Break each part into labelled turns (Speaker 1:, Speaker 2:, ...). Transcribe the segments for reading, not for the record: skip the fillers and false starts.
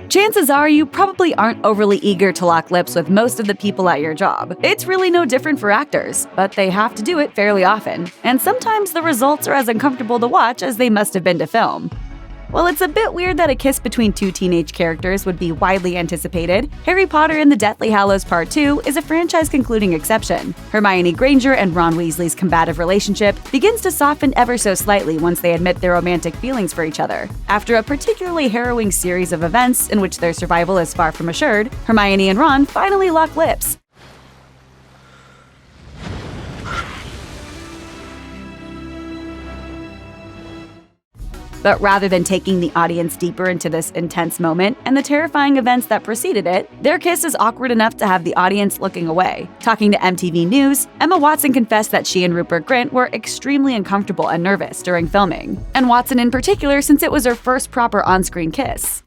Speaker 1: Chances are you probably aren't overly eager to lock lips with most of the people at your job. It's really no different for actors, but they have to do it fairly often, and sometimes the results are as uncomfortable to watch as they must have been to film. While it's a bit weird that a kiss between two teenage characters would be widely anticipated, Harry Potter and the Deathly Hallows Part 2 is a franchise-concluding exception. Hermione Granger and Ron Weasley's combative relationship begins to soften ever so slightly once they admit their romantic feelings for each other. After a particularly harrowing series of events in which their survival is far from assured, Hermione and Ron finally lock lips. But rather than taking the audience deeper into this intense moment and the terrifying events that preceded it, their kiss is awkward enough to have the audience looking away. Talking to MTV News, Emma Watson confessed that she and Rupert Grint were extremely uncomfortable and nervous during filming, and Watson in particular since it was her first proper on-screen kiss.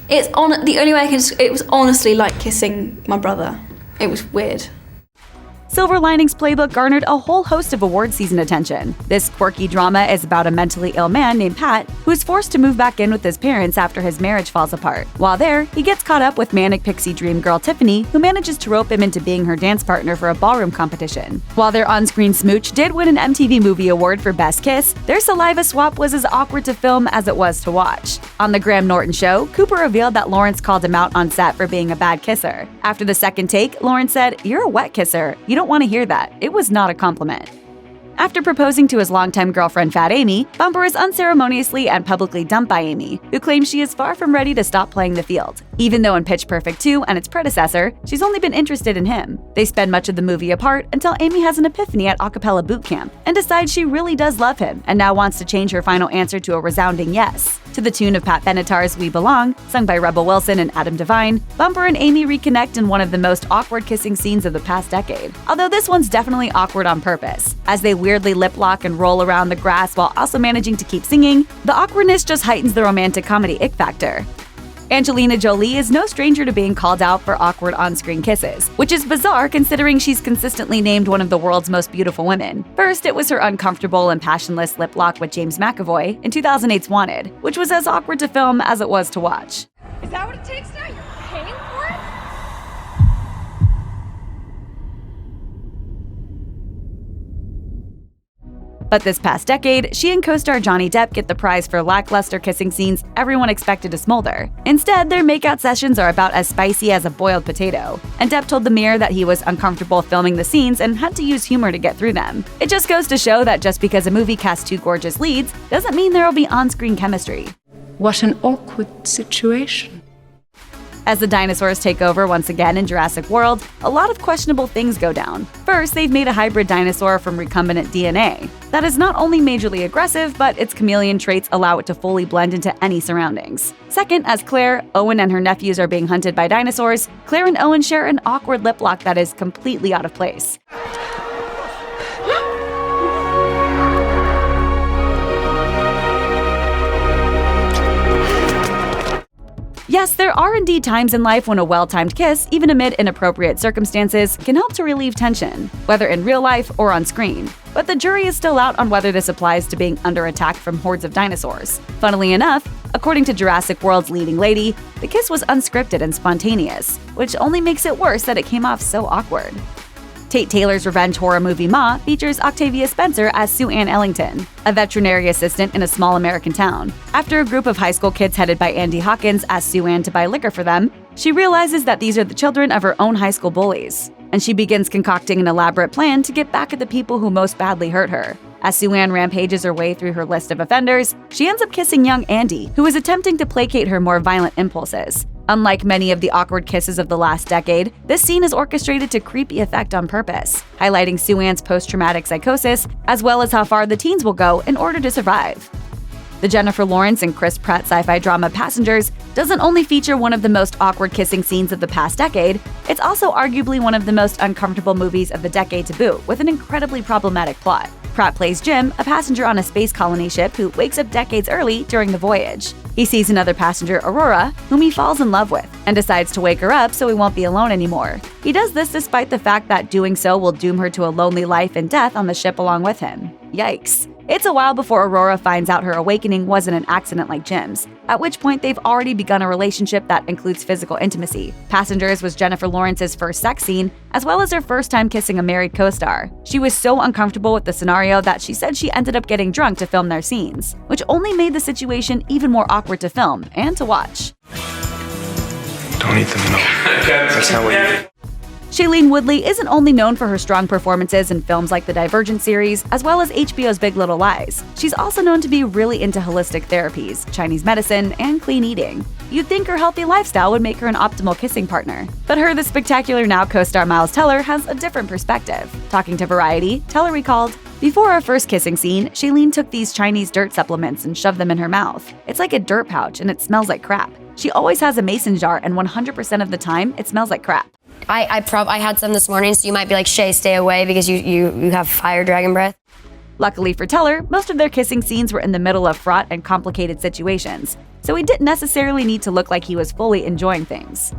Speaker 2: The only way I can it was honestly like kissing my brother. It was weird.
Speaker 1: Silver Linings Playbook garnered a whole host of award season attention. This quirky drama is about a mentally ill man named Pat who is forced to move back in with his parents after his marriage falls apart. While there, he gets caught up with manic pixie dream girl Tiffany, who manages to rope him into being her dance partner for a ballroom competition. While their on-screen smooch did win an MTV Movie Award for Best Kiss, their saliva swap was as awkward to film as it was to watch. On The Graham Norton Show, Cooper revealed that Lawrence called him out on set for being a bad kisser. After the second take, Lawrence said, "You're a wet kisser. You don't want to hear that. It was not a compliment." After proposing to his longtime girlfriend Fat Amy, Bumper is unceremoniously and publicly dumped by Amy, who claims she is far from ready to stop playing the field. Even though in Pitch Perfect 2 and its predecessor, she's only been interested in him. They spend much of the movie apart until Amy has an epiphany at acapella boot camp and decides she really does love him and now wants to change her final answer to a resounding yes. To the tune of Pat Benatar's We Belong, sung by Rebel Wilson and Adam Devine, Bumper and Amy reconnect in one of the most awkward kissing scenes of the past decade. Although this one's definitely awkward on purpose. As they weirdly lip lock and roll around the grass while also managing to keep singing, the awkwardness just heightens the romantic comedy ick factor. Angelina Jolie is no stranger to being called out for awkward on-screen kisses, which is bizarre considering she's consistently named one of the world's most beautiful women. First, it was her uncomfortable and passionless lip lock with James McAvoy in 2008's Wanted, which was as awkward to film as it was to watch.
Speaker 3: Is that what it takes now? You're paying for it?
Speaker 1: But this past decade, she and co-star Johnny Depp get the prize for lackluster kissing scenes everyone expected to smolder. Instead, their makeout sessions are about as spicy as a boiled potato, and Depp told the Mirror that he was uncomfortable filming the scenes and had to use humor to get through them. It just goes to show that just because a movie casts two gorgeous leads doesn't mean there will be on-screen chemistry.
Speaker 4: What an awkward situation.
Speaker 1: As the dinosaurs take over once again in Jurassic World, a lot of questionable things go down. First, they've made a hybrid dinosaur from recombinant DNA. That is not only majorly aggressive, but its chameleon traits allow it to fully blend into any surroundings. Second, as Claire, Owen, and her nephews are being hunted by dinosaurs, Claire and Owen share an awkward lip lock that is completely out of place. Yes, there are indeed times in life when a well-timed kiss, even amid inappropriate circumstances, can help to relieve tension, whether in real life or on screen. But the jury is still out on whether this applies to being under attack from hordes of dinosaurs. Funnily enough, according to Jurassic World's leading lady, the kiss was unscripted and spontaneous, which only makes it worse that it came off so awkward. Tate Taylor's revenge horror movie Ma features Octavia Spencer as Sue Ann Ellington, a veterinary assistant in a small American town. After a group of high school kids headed by Andy Hawkins ask Sue Ann to buy liquor for them, she realizes that these are the children of her own high school bullies, and she begins concocting an elaborate plan to get back at the people who most badly hurt her. As Sue Ann rampages her way through her list of offenders, she ends up kissing young Andy, who is attempting to placate her more violent impulses. Unlike many of the awkward kisses of the last decade, this scene is orchestrated to creepy effect on purpose, highlighting Sue Ann's post-traumatic psychosis, as well as how far the teens will go in order to survive. The Jennifer Lawrence and Chris Pratt sci-fi drama Passengers doesn't only feature one of the most awkward kissing scenes of the past decade, it's also arguably one of the most uncomfortable movies of the decade to boot, with an incredibly problematic plot. Pratt plays Jim, a passenger on a space colony ship who wakes up decades early during the voyage. He sees another passenger, Aurora, whom he falls in love with, and decides to wake her up so he won't be alone anymore. He does this despite the fact that doing so will doom her to a lonely life and death on the ship along with him. Yikes. It's a while before Aurora finds out her awakening wasn't an accident like Jim's, at which point they've already begun a relationship that includes physical intimacy. Passengers was Jennifer Lawrence's first sex scene, as well as her first time kissing a married co-star. She was so uncomfortable with the scenario that she said she ended up getting drunk to film their scenes, which only made the situation even more awkward to film and to watch.
Speaker 5: Don't eat them, no. That's not what you do.
Speaker 1: Shailene Woodley isn't only known for her strong performances in films like the Divergent series, as well as HBO's Big Little Lies. She's also known to be really into holistic therapies, Chinese medicine, and clean eating. You'd think her healthy lifestyle would make her an optimal kissing partner. But her The Spectacular Now co-star Miles Teller has a different perspective. Talking to Variety, Teller recalled, "Before our first kissing scene, Shailene took these Chinese dirt supplements and shoved them in her mouth. It's like a dirt pouch and it smells like crap. She always has a mason jar and 100% of the time, it smells like crap."
Speaker 6: I had some this morning, so you might be like, Shay, stay away because you have fire dragon breath.
Speaker 1: Luckily for Teller, most of their kissing scenes were in the middle of fraught and complicated situations, so he didn't necessarily need to look like he was fully enjoying things.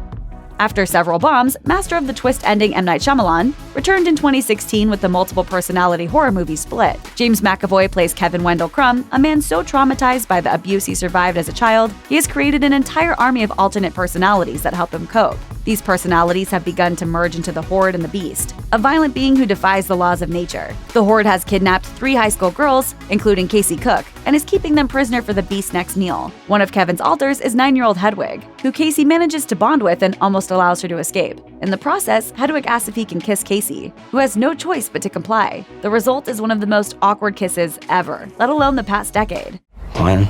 Speaker 1: After several bombs, master of the twist ending M. Night Shyamalan returned in 2016 with the multiple personality horror movie Split. James McAvoy plays Kevin Wendell Crumb, a man so traumatized by the abuse he survived as a child, he has created an entire army of alternate personalities that help him cope. These personalities have begun to merge into the Horde and the Beast, a violent being who defies the laws of nature. The Horde has kidnapped 3 high school girls, including Casey Cook, and is keeping them prisoner for the Beast's next meal. One of Kevin's alters is 9-year-old Hedwig, who Casey manages to bond with and almost allows her to escape. In the process, Hedwig asks if he can kiss Casey, who has no choice but to comply. The result is one of the most awkward kisses ever, let alone the past decade.
Speaker 5: 1,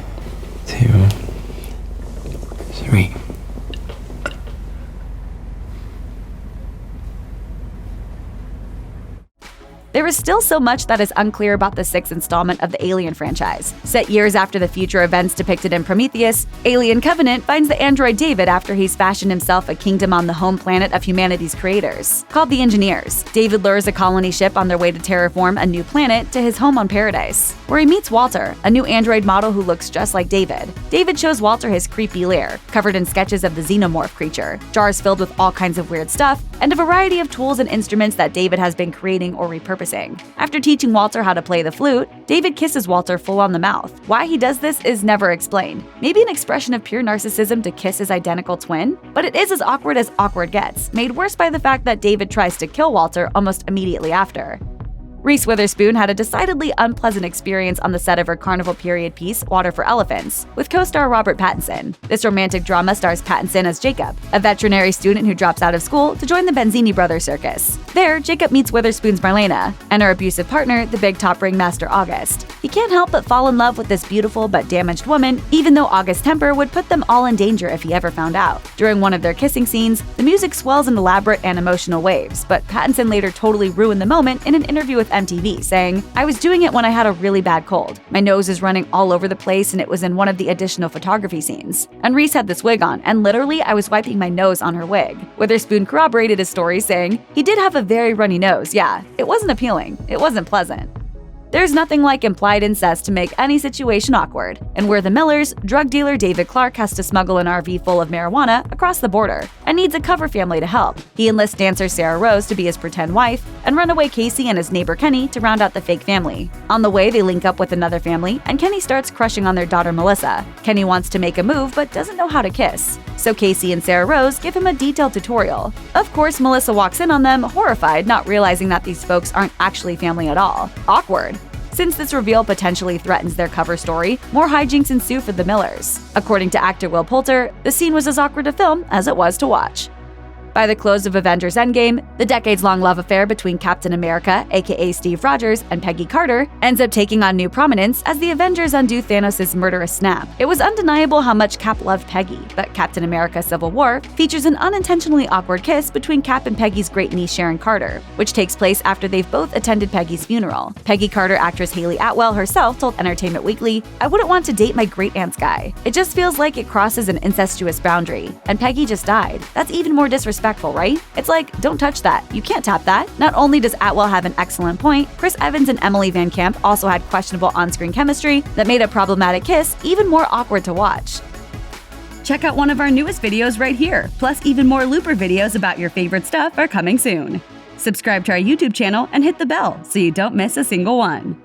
Speaker 5: 2, 3.
Speaker 1: There is still so much that is unclear about the 6th installment of the Alien franchise. Set years after the future events depicted in Prometheus, Alien Covenant finds the android David after he's fashioned himself a kingdom on the home planet of humanity's creators, called the Engineers. David lures a colony ship on their way to terraform a new planet to his home on Paradise, where he meets Walter, a new android model who looks just like David. David shows Walter his creepy lair, covered in sketches of the xenomorph creature, jars filled with all kinds of weird stuff, and a variety of tools and instruments that David has been creating or repurposing. After teaching Walter how to play the flute, David kisses Walter full on the mouth. Why he does this is never explained. Maybe an expression of pure narcissism to kiss his identical twin? But it is as awkward gets, made worse by the fact that David tries to kill Walter almost immediately after. Reese Witherspoon had a decidedly unpleasant experience on the set of her carnival period piece, Water for Elephants, with co-star Robert Pattinson. This romantic drama stars Pattinson as Jacob, a veterinary student who drops out of school to join the Benzini brothers circus. There, Jacob meets Witherspoon's Marlena and her abusive partner, the big top ringmaster August. He can't help but fall in love with this beautiful but damaged woman, even though August's temper would put them all in danger if he ever found out. During one of their kissing scenes, the music swells in elaborate and emotional waves, but Pattinson later totally ruined the moment in an interview with MTV, saying, "I was doing it when I had a really bad cold. My nose is running all over the place and it was in one of the additional photography scenes. And Reese had this wig on, and literally I was wiping my nose on her wig." Witherspoon corroborated his story, saying, "He did have a very runny nose, yeah. It wasn't appealing. It wasn't pleasant." There's nothing like implied incest to make any situation awkward. And We're the Millers, drug dealer David Clark has to smuggle an RV full of marijuana across the border and needs a cover family to help. He enlists dancer Sarah Rose to be his pretend wife and runaway Casey and his neighbor Kenny to round out the fake family. On the way, they link up with another family and Kenny starts crushing on their daughter Melissa. Kenny wants to make a move but doesn't know how to kiss. So Casey and Sarah Rose give him a detailed tutorial. Of course, Melissa walks in on them, horrified, not realizing that these folks aren't actually family at all. Awkward. Since this reveal potentially threatens their cover story, more hijinks ensue for the Millers. According to actor Will Poulter, the scene was as awkward to film as it was to watch. By the close of Avengers Endgame, the decades-long love affair between Captain America, aka Steve Rogers, and Peggy Carter ends up taking on new prominence as the Avengers undo Thanos' murderous snap. It was undeniable how much Cap loved Peggy, but Captain America Civil War features an unintentionally awkward kiss between Cap and Peggy's great niece Sharon Carter, which takes place after they've both attended Peggy's funeral. Peggy Carter actress Haley Atwell herself told Entertainment Weekly, "I wouldn't want to date my great-aunt's guy. It just feels like it crosses an incestuous boundary. And Peggy just died. That's even more disrespectful, right? It's like, don't touch that. You can't tap that." Not only does Atwell have an excellent point, Chris Evans and Emily Van Camp also had questionable on-screen chemistry that made a problematic kiss even more awkward to watch. Check out one of our newest videos right here. Plus, even more Looper videos about your favorite stuff are coming soon. Subscribe to our YouTube channel and hit the bell so you don't miss a single one.